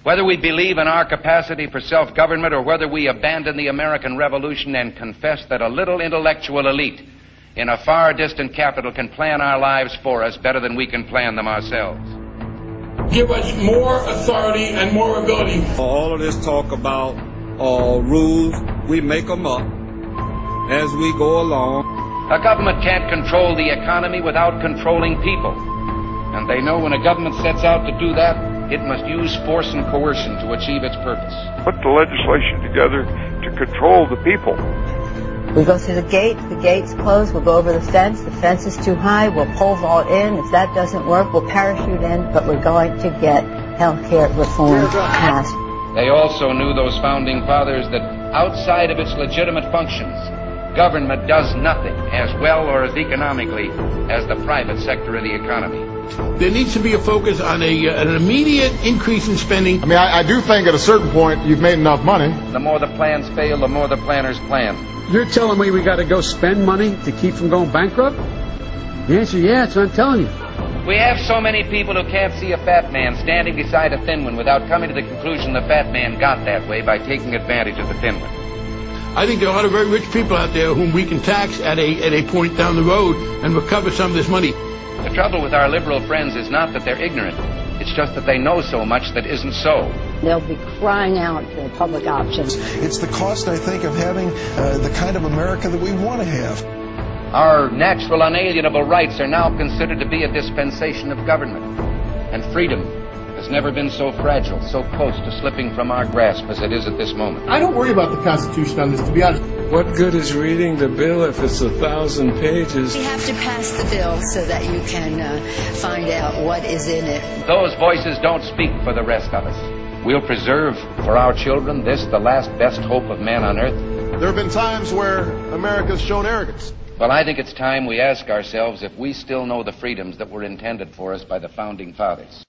Whether we believe in our capacity for self-government or whether we abandon the American Revolution and confess that a little intellectual elite in a far distant capital can plan our lives for us better than we can plan them ourselves. Give us more authority and more ability. All of this talk about rules, we make them up as we go along. A government can't control the economy without controlling people. And they know when a government sets out to do that, it must use force and coercion to achieve its purpose. Put the legislation together to control the people. We go through the gate's closed, we'll go over the fence is too high, we'll pole vault in. If that doesn't work, we'll parachute in, but we're going to get health care reform passed. They also knew, those founding fathers, that outside of its legitimate functions, government does nothing as well or as economically as the private sector of the economy. There needs to be a focus on an immediate increase in spending. I mean, I do think at a certain point you've made enough money. The more the plans fail, the more the planners plan. You're telling me we got to go spend money to keep from going bankrupt? The answer is yes, I'm telling you. We have so many people who can't see a fat man standing beside a thin one without coming to the conclusion the fat man got that way by taking advantage of the thin one. I think there are a lot of very rich people out there whom we can tax at a point down the road and recover some of this money. The trouble with our liberal friends is not that they're ignorant. It's just that they know so much that isn't so. They'll be crying out for public options. It's the cost, I think, of having the kind of America that we want to have. Our natural unalienable rights are now considered to be a dispensation of government. And freedom has never been so fragile, so close to slipping from our grasp as it is at this moment. I don't worry about the Constitution on this, to be honest. What good is reading the bill if it's 1,000 pages? You have to pass the bill so that you can find out what is in it. Those voices don't speak for the rest of us. We'll preserve for our children this, the last best hope of man on earth. There have been times where America's shown arrogance. Well, I think it's time we ask ourselves if we still know the freedoms that were intended for us by the founding fathers.